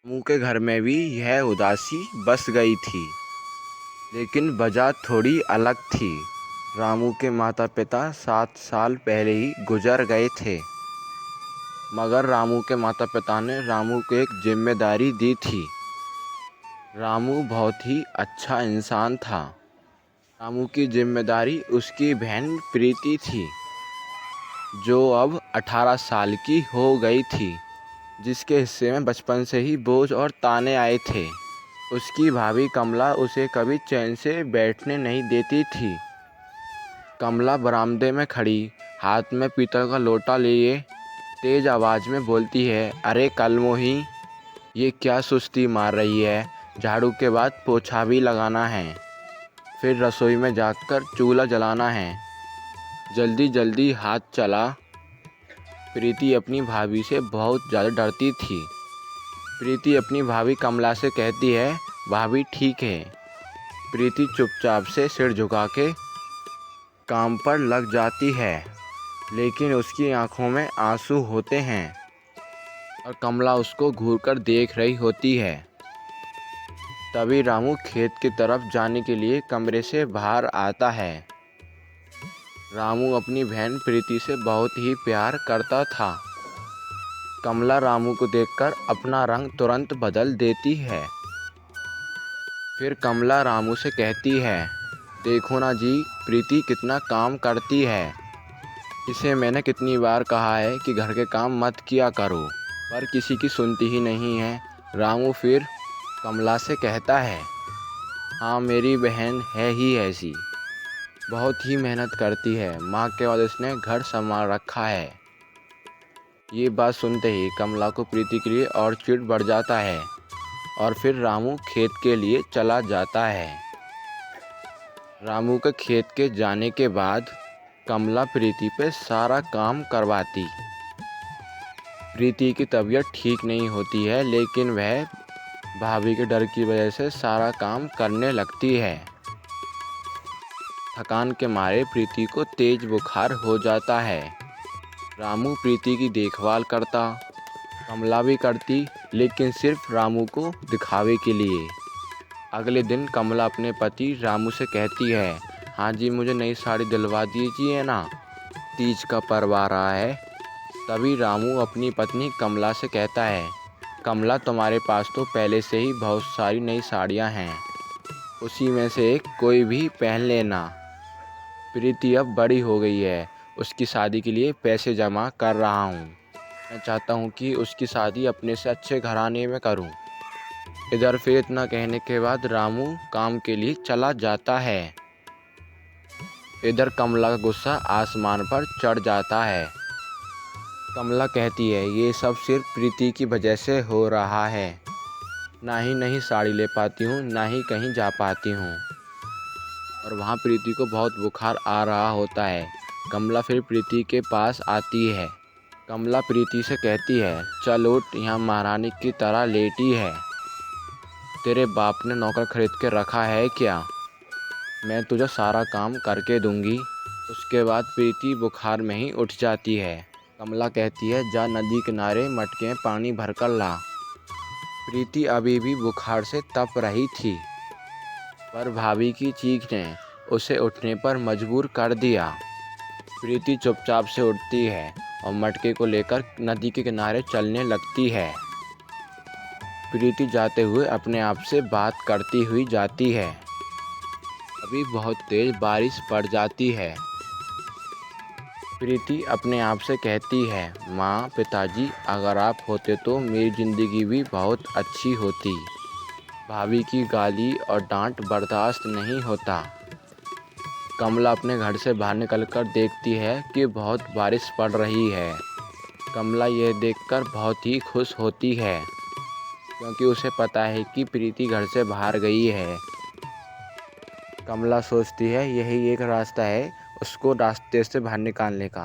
रामू के घर में भी यह उदासी बस गई थी, लेकिन वजह थोड़ी अलग थी। रामू के माता पिता 7 साल पहले ही गुजर गए थे, मगर रामू के माता पिता ने रामू को एक जिम्मेदारी दी थी। रामू बहुत ही अच्छा इंसान था। रामू की जिम्मेदारी उसकी बहन प्रीति थी, जो अब 18 साल की हो गई थी, जिसके हिस्से में बचपन से ही बोझ और ताने आए थे। उसकी भाभी कमला उसे कभी चैन से बैठने नहीं देती थी। कमला बरामदे में खड़ी, हाथ में पीतल का लोटा लिए तेज आवाज़ में बोलती है, अरे कलमोही, ये क्या सुस्ती मार रही है? झाड़ू के बाद पोछा भी लगाना है, फिर रसोई में जाकर चूल्हा जलाना है, जल्दी जल्दी हाथ चला। प्रीति अपनी भाभी से बहुत ज़्यादा डरती थी। प्रीति अपनी भाभी कमला से कहती है, भाभी ठीक है। प्रीति चुपचाप से सिर झुका के काम पर लग जाती है, लेकिन उसकी आंखों में आंसू होते हैं और कमला उसको घूरकर देख रही होती है। तभी रामू खेत की तरफ जाने के लिए कमरे से बाहर आता है। रामू अपनी बहन प्रीति से बहुत ही प्यार करता था। कमला रामू को देखकर अपना रंग तुरंत बदल देती है। फिर कमला रामू से कहती है, देखो ना जी, प्रीति कितना काम करती है। इसे मैंने कितनी बार कहा है कि घर के काम मत किया करो, पर किसी की सुनती ही नहीं है। रामू फिर कमला से कहता है, हाँ, मेरी बहन है ही ऐसी, बहुत ही मेहनत करती है। माँ के बाद इसने घर संभाल रखा है। ये बात सुनते ही कमला को प्रीति के लिए और चिढ़ बढ़ जाता है और फिर रामू खेत के लिए चला जाता है। रामू के खेत के जाने के बाद कमला प्रीति पे सारा काम करवाती। प्रीति की तबीयत ठीक नहीं होती है, लेकिन वह भाभी के डर की वजह से सारा काम करने लगती है। थकान के मारे प्रीति को तेज बुखार हो जाता है। रामू प्रीति की देखभाल करता, कमला भी करती, लेकिन सिर्फ रामू को दिखावे के लिए। अगले दिन कमला अपने पति रामू से कहती है, हाँ जी, मुझे नई साड़ी दिलवा दीजिए ना, तीज का पर्व आ रहा है। तभी रामू अपनी पत्नी कमला से कहता है, कमला, तुम्हारे पास तो पहले से ही बहुत सारी नई साड़ियाँ हैं, उसी में से एक कोई भी पहन लेना। प्रीति अब बड़ी हो गई है, उसकी शादी के लिए पैसे जमा कर रहा हूँ। मैं चाहता हूँ कि उसकी शादी अपने से अच्छे घराने में करूँ। इधर फिर इतना कहने के बाद रामू काम के लिए चला जाता है। इधर कमला का गुस्सा आसमान पर चढ़ जाता है। कमला कहती है, ये सब सिर्फ प्रीति की वजह से हो रहा है। ना ही नई साड़ी ले पाती हूँ, ना ही कहीं जा पाती हूँ। और वहाँ प्रीति को बहुत बुखार आ रहा होता है। कमला फिर प्रीति के पास आती है। कमला प्रीति से कहती है, चल उठ, यहाँ महारानी की तरह लेटी है। तेरे बाप ने नौकर खरीद के रखा है क्या? मैं तुझे सारा काम करके दूंगी। उसके बाद प्रीति बुखार में ही उठ जाती है। कमला कहती है, जा नदी किनारे मटके में पानी भरकर ला। प्रीति अभी भी बुखार से तप रही थी, पर भाभी की चीख ने उसे उठने पर मजबूर कर दिया। प्रीति चुपचाप से उठती है और मटके को लेकर नदी के किनारे चलने लगती है। प्रीति जाते हुए अपने आप से बात करती हुई जाती है। अभी बहुत तेज बारिश पड़ जाती है। प्रीति अपने आप से कहती है, माँ, पिताजी अगर आप होते तो मेरी ज़िंदगी भी बहुत अच्छी होती। भाभी की गाली और डांट बर्दाश्त नहीं होता। कमला अपने घर से बाहर निकलकर देखती है कि बहुत बारिश पड़ रही है। कमला यह देखकर बहुत ही खुश होती है, क्योंकि उसे पता है कि प्रीति घर से बाहर गई है। कमला सोचती है, यही एक रास्ता है उसको रास्ते से बाहर निकालने का।